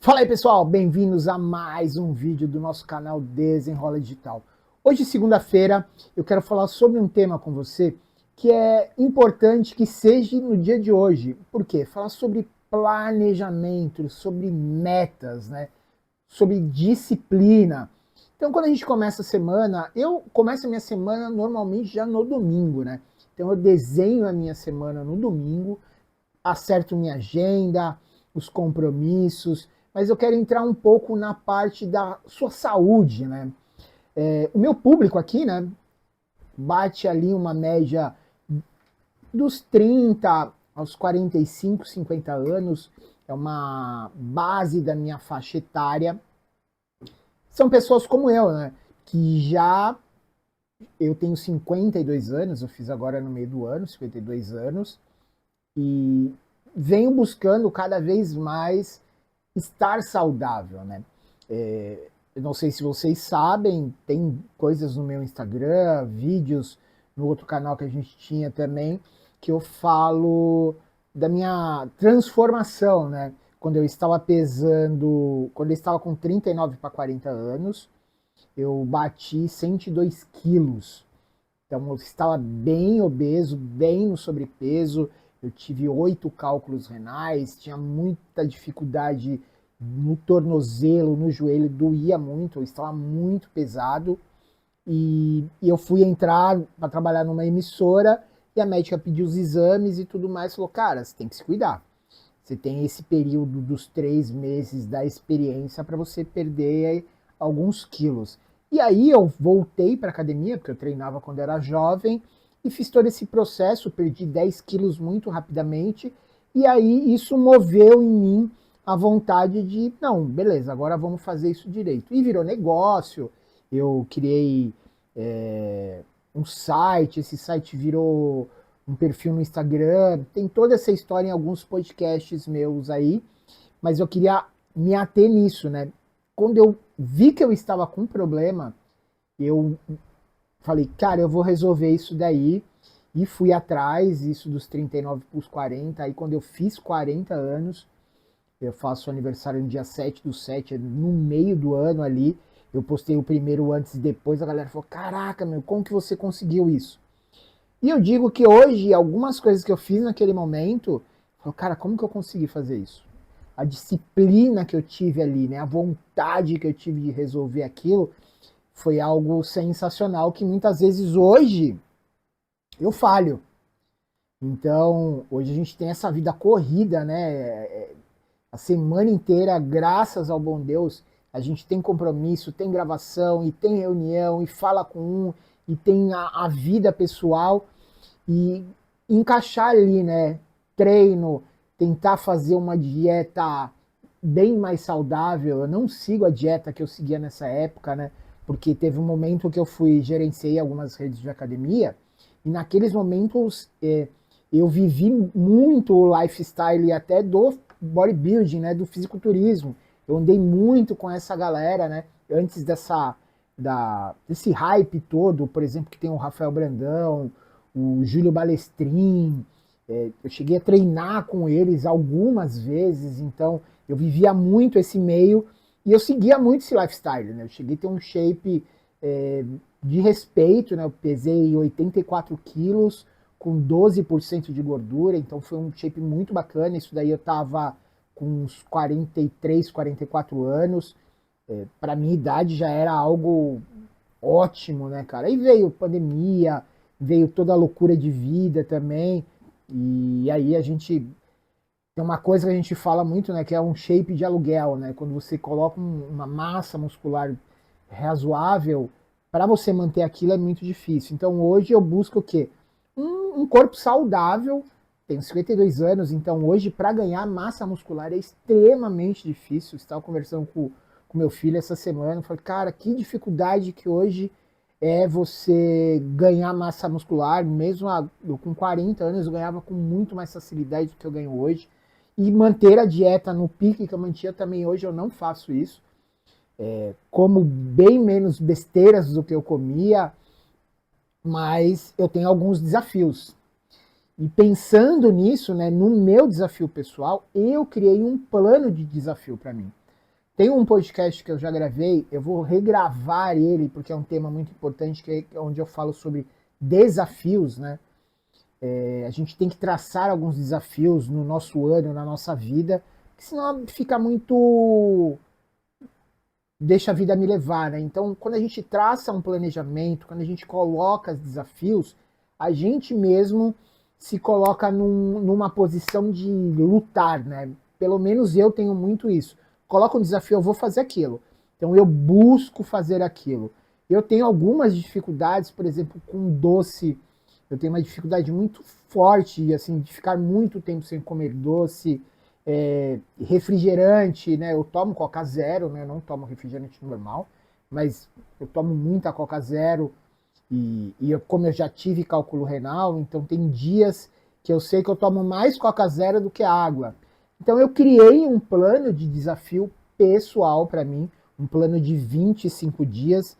Fala aí pessoal, bem-vindos a mais um vídeo do nosso canal Desenrola Digital. Hoje, segunda-feira, eu quero falar sobre um tema com você que é importante que seja no dia de hoje. Por quê? Falar sobre planejamento, sobre metas, né? Sobre disciplina. Então, quando a gente começa a semana, eu começo a minha semana normalmente já no domingo, né? Então, eu desenho a minha semana no domingo, acerto minha agenda, os compromissos, mas eu quero entrar um pouco na parte da sua saúde, né? O meu público aqui, né, bate ali uma média dos 30 aos 45, 50 anos, é uma base da minha faixa etária. São pessoas como eu, né, que eu tenho 52 anos, eu fiz agora no meio do ano, 52 anos, e venho buscando cada vez mais estar saudável, né? Eu não sei se vocês sabem, tem coisas no meu Instagram, vídeos no outro canal que a gente tinha também, que eu falo da minha transformação, né? Quando eu estava pesando, quando eu estava com 39 para 40 anos, eu bati 102 quilos. Então eu estava bem obeso, bem no sobrepeso, eu tive 8 cálculos renais, tinha muita dificuldade no tornozelo, no joelho, doía muito, eu estava muito pesado. E eu fui entrar para trabalhar numa emissora e a médica pediu os exames e tudo mais, falou, cara, você tem que se cuidar. Você tem esse período dos 3 meses da experiência para você perder alguns quilos. E aí eu voltei para academia, porque eu treinava quando era jovem, e fiz todo esse processo, perdi 10 quilos muito rapidamente, e aí isso moveu em mim a vontade de, não, beleza, agora vamos fazer isso direito. E virou negócio, eu criei um site, esse site virou um perfil no Instagram, tem toda essa história em alguns podcasts meus aí, mas eu queria me ater nisso, né? Quando eu vi que eu estava com um problema, eu falei, cara, eu vou resolver isso daí, e fui atrás, isso dos 39 para os 40, aí quando eu fiz 40 anos, eu faço aniversário no dia 7/7, no meio do ano ali, eu postei o primeiro antes e depois, a galera falou, caraca, meu, como que você conseguiu isso? E eu digo que hoje, algumas coisas que eu fiz naquele momento, eu falo, cara, como que eu consegui fazer isso? A disciplina que eu tive ali, né, a vontade que eu tive de resolver aquilo, foi algo sensacional que muitas vezes hoje eu falho. Então, hoje a gente tem essa vida corrida, né? A semana inteira, graças ao bom Deus, a gente tem compromisso, tem gravação, e tem reunião, e fala com um, e tem a vida pessoal, e encaixar ali, né? Treino, tentar fazer uma dieta bem mais saudável. Eu não sigo a dieta que eu seguia nessa época, né? Porque teve um momento que eu gerenciei algumas redes de academia, e naqueles momentos eu vivi muito o lifestyle até do bodybuilding, né, do fisiculturismo. Eu andei muito com essa galera, né, antes desse hype todo, por exemplo, que tem o Rafael Brandão, o Júlio Balestrin, eu cheguei a treinar com eles algumas vezes, então eu vivia muito esse meio e eu seguia muito esse lifestyle, né? Eu cheguei a ter um shape de respeito, né? Eu pesei 84 quilos com 12% de gordura, então foi um shape muito bacana. Isso daí eu tava com uns 43, 44 anos. Para minha idade já era algo ótimo, né, cara? Aí veio pandemia, veio toda a loucura de vida também. E aí a gente tem uma coisa que a gente fala muito, né, que é um shape de aluguel, né? Quando você coloca uma massa muscular razoável, para você manter aquilo é muito difícil. Então hoje eu busco o quê? Um corpo saudável. Tenho 52 anos, então hoje para ganhar massa muscular é extremamente difícil. Eu estava conversando com meu filho essa semana, eu falei, cara, que dificuldade que hoje é você ganhar massa muscular, mesmo eu com 40 anos eu ganhava com muito mais facilidade do que eu ganho hoje. E manter a dieta no pique que eu mantinha também hoje, eu não faço isso. Como bem menos besteiras do que eu comia, mas eu tenho alguns desafios. E pensando nisso, né, no meu desafio pessoal, eu criei um plano de desafio para mim. Tem um podcast que eu já gravei, eu vou regravar ele, porque é um tema muito importante, que é onde eu falo sobre desafios, né? A gente tem que traçar alguns desafios no nosso ano, na nossa vida, porque senão fica muito deixa a vida me levar, né? Então, quando a gente traça um planejamento, quando a gente coloca os desafios, a gente mesmo se coloca numa posição de lutar, né? Pelo menos eu tenho muito isso. Coloca um desafio, eu vou fazer aquilo. Então, eu busco fazer aquilo. Eu tenho algumas dificuldades, por exemplo, com doce. Eu tenho uma dificuldade muito forte, assim, de ficar muito tempo sem comer doce, refrigerante, né? Eu tomo Coca Zero, né? Não tomo refrigerante normal, mas eu tomo muita Coca Zero como eu já tive cálculo renal, então tem dias que eu sei que eu tomo mais Coca Zero do que água. Então eu criei um plano de desafio pessoal para mim, um plano de 25 dias,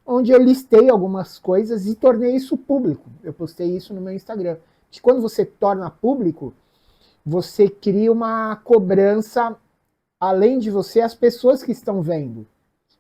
onde eu listei algumas coisas e tornei isso público. Eu postei isso no meu Instagram. Que quando você torna público, você cria uma cobrança além de você, as pessoas que estão vendo.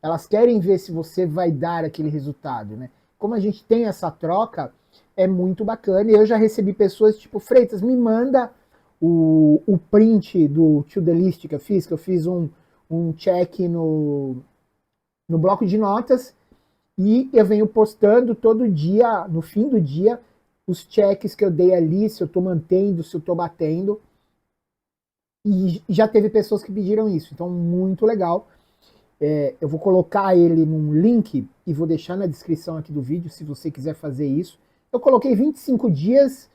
Elas querem ver se você vai dar aquele resultado, né? Como a gente tem essa troca, é muito bacana. E eu já recebi pessoas tipo, Freitas, me manda o print do to the list que eu fiz um check no bloco de notas e eu venho postando todo dia, no fim do dia, os checks que eu dei ali, se eu estou mantendo, se eu estou batendo. E já teve pessoas que pediram isso, então muito legal. Eu vou colocar ele num link e vou deixar na descrição aqui do vídeo, se você quiser fazer isso. Eu coloquei 25 dias,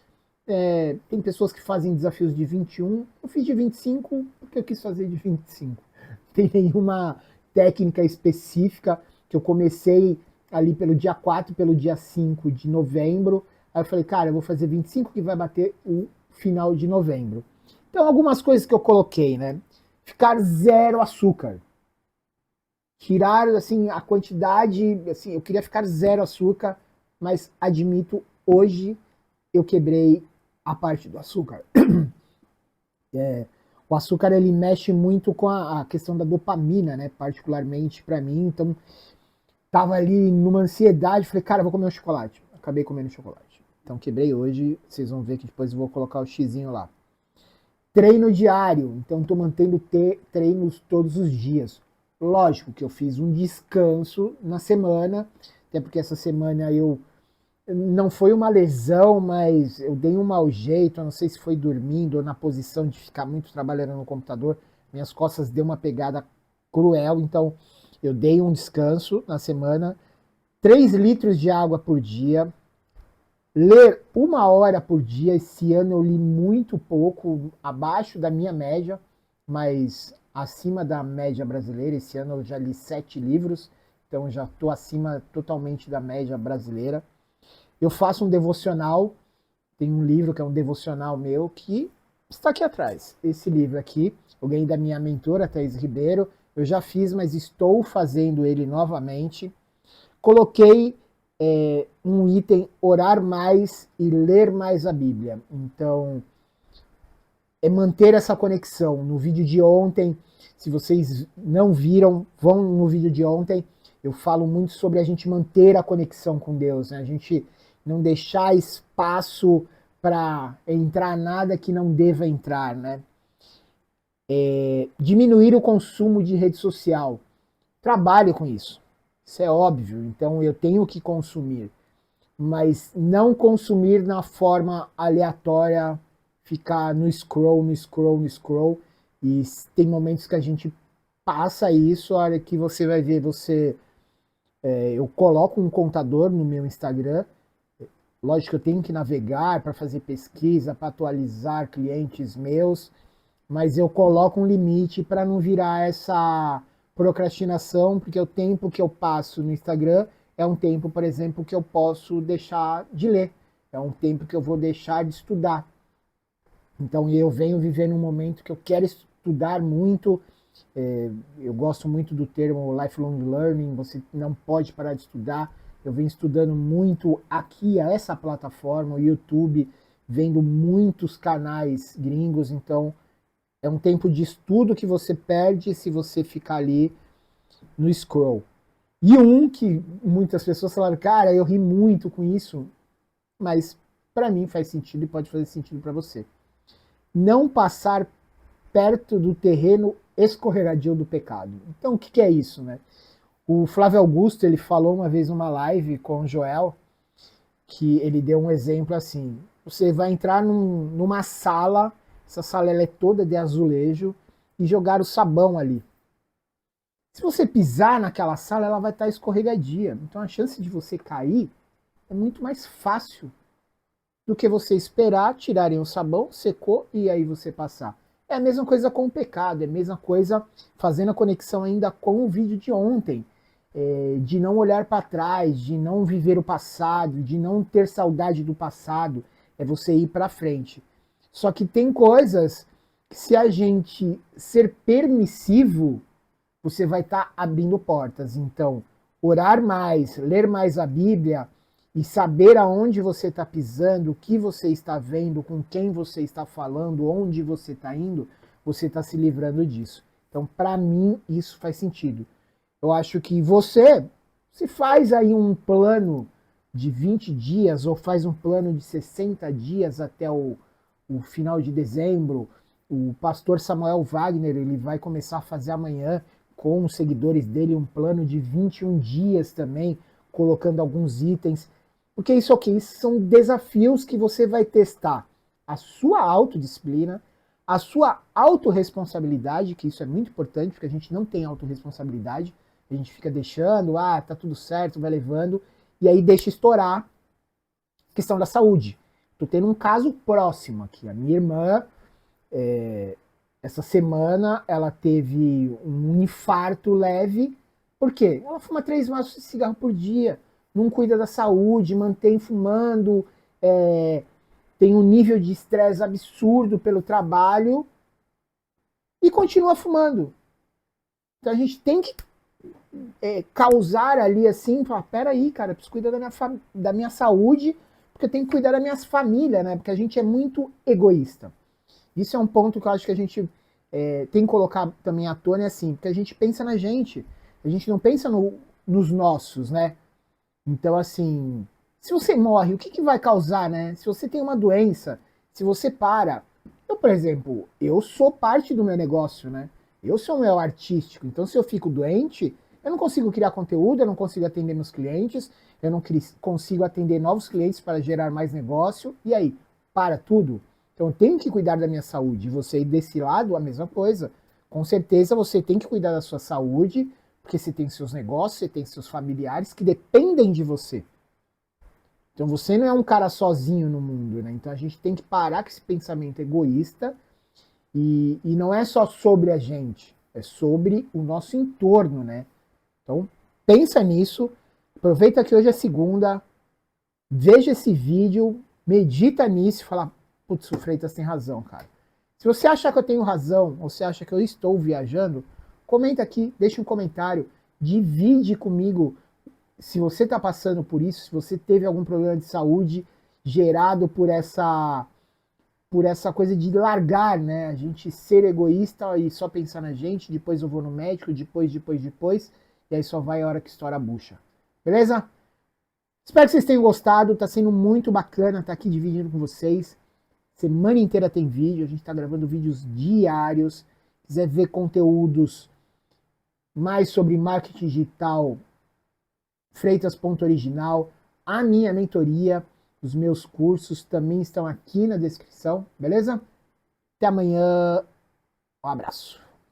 tem pessoas que fazem desafios de 21, eu fiz de 25 porque eu quis fazer de 25. Não tem nenhuma técnica específica, que eu comecei ali pelo dia 4, pelo dia 5 de novembro, aí eu falei, cara, eu vou fazer 25 que vai bater o final de novembro. Então, algumas coisas que eu coloquei, né? Ficar zero açúcar. Tirar, assim, a quantidade, assim, eu queria ficar zero açúcar, mas admito, hoje eu quebrei a parte do açúcar. O açúcar, ele mexe muito com a questão da dopamina, né? Particularmente para mim, então tava ali numa ansiedade, falei, cara, vou comer um chocolate. Acabei comendo chocolate. Então quebrei hoje, vocês vão ver que depois eu vou colocar o xizinho lá. Treino diário, então estou mantendo treinos todos os dias. Lógico que eu fiz um descanso na semana, até porque essa semana eu não foi uma lesão, mas eu dei um mau jeito, eu não sei se foi dormindo ou na posição de ficar muito trabalhando no computador, minhas costas deu uma pegada cruel, então eu dei um descanso na semana, 3 litros de água por dia, ler 1 hora por dia. Esse ano eu li muito pouco, abaixo da minha média, mas acima da média brasileira. Esse ano eu já li 7 livros, então já estou acima totalmente da média brasileira. Eu faço um devocional, tem um livro que é um devocional meu que está aqui atrás. Esse livro aqui, eu ganhei da minha mentora, Thaís Ribeiro. Eu já fiz, mas estou fazendo ele novamente. Coloquei um item, orar mais e ler mais a Bíblia. Então, é manter essa conexão. No vídeo de ontem, se vocês não viram, vão no vídeo de ontem, eu falo muito sobre a gente manter a conexão com Deus, né? A gente não deixar espaço para entrar nada que não deva entrar, né? Diminuir o consumo de rede social. Trabalhe com isso. Isso é óbvio, então eu tenho que consumir. Mas não consumir na forma aleatória, ficar no scroll, no scroll, no scroll. E tem momentos que a gente passa isso, a hora que você vai ver, eu coloco um contador no meu Instagram. Lógico que eu tenho que navegar para fazer pesquisa, para atualizar clientes meus, mas eu coloco um limite para não virar essa procrastinação, porque o tempo que eu passo no Instagram é um tempo, por exemplo, que eu posso deixar de ler, é um tempo que eu vou deixar de estudar. Então eu venho vivendo um momento que eu quero estudar muito, eu gosto muito do termo lifelong learning, você não pode parar de estudar. Eu venho estudando muito aqui, a essa plataforma, o YouTube, vendo muitos canais gringos, então É um tempo de estudo que você perde se você ficar ali no scroll. E um que muitas pessoas falaram, cara, eu ri muito com isso, mas para mim faz sentido e pode fazer sentido para você. Não passar perto do terreno escorregadio do pecado. Então, o que é isso, né? O Flávio Augusto, ele falou uma vez numa live com o Joel, que ele deu um exemplo assim, você vai entrar numa sala, essa sala ela é toda de azulejo, e jogar o sabão ali. Se você pisar naquela sala, ela vai estar escorregadia. Então a chance de você cair é muito mais fácil do que você esperar tirarem o sabão, secou e aí você passar. É a mesma coisa com o pecado, é a mesma coisa fazendo a conexão ainda com o vídeo de ontem, de não olhar para trás, de não viver o passado, de não ter saudade do passado, é você ir para frente. Só que tem coisas que se a gente ser permissivo, você vai estar abrindo portas. Então, orar mais, ler mais a Bíblia e saber aonde você está pisando, o que você está vendo, com quem você está falando, onde você está indo, você está se livrando disso. Então, para mim, isso faz sentido. Eu acho que você, se faz aí um plano de 20 dias ou faz um plano de 60 dias até o final de dezembro, o pastor Samuel Wagner, ele vai começar a fazer amanhã com os seguidores dele um plano de 21 dias também, colocando alguns itens. Porque isso aqui, isso são desafios que você vai testar a sua autodisciplina, a sua autorresponsabilidade, que isso é muito importante, porque a gente não tem autorresponsabilidade, a gente fica deixando, tá tudo certo, vai levando, e aí deixa estourar a questão da saúde. Tô tendo um caso próximo aqui, a minha irmã, essa semana ela teve um infarto leve, por quê? Ela fuma 3 maços de cigarro por dia, não cuida da saúde, mantém fumando, tem um nível de estresse absurdo pelo trabalho e continua fumando. Então a gente tem que causar ali assim, falar, peraí, cara, eu preciso cuidar da minha saúde, porque eu tenho que cuidar da minha família, né? Porque a gente é muito egoísta. Isso é um ponto que eu acho que a gente tem que colocar também à tona, assim, porque a gente pensa na gente, a gente não pensa nos nossos, né? Então, assim, se você morre, o que vai causar, né? Se você tem uma doença, se você para. Eu, por exemplo, eu sou parte do meu negócio, né? Eu sou o meu artístico, então se eu fico doente, eu não consigo criar conteúdo, eu não consigo atender meus clientes, eu não consigo atender novos clientes para gerar mais negócio, e aí? Para tudo? Então eu tenho que cuidar da minha saúde. E você desse lado, a mesma coisa. Com certeza você tem que cuidar da sua saúde, porque você tem seus negócios, você tem seus familiares que dependem de você. Então você não é um cara sozinho no mundo, né? Então a gente tem que parar com esse pensamento egoísta e não é só sobre a gente, é sobre o nosso entorno, né? Então pensa nisso, aproveita que hoje é segunda, veja esse vídeo, medita nisso e fala, putz, o Freitas tem razão, cara. Se você acha que eu tenho razão, ou você acha que eu estou viajando, comenta aqui, deixa um comentário, divide comigo se você está passando por isso, se você teve algum problema de saúde gerado por essa coisa de largar, né? A gente ser egoísta e só pensar na gente, depois eu vou no médico, depois, e aí só vai a hora que estoura a bucha. Beleza? Espero que vocês tenham gostado, tá sendo muito bacana estar aqui dividindo com vocês. Semana inteira tem vídeo, a gente está gravando vídeos diários. Se quiser ver conteúdos mais sobre marketing digital, Freitas.original, a minha mentoria, os meus cursos também estão aqui na descrição, beleza? Até amanhã, um abraço.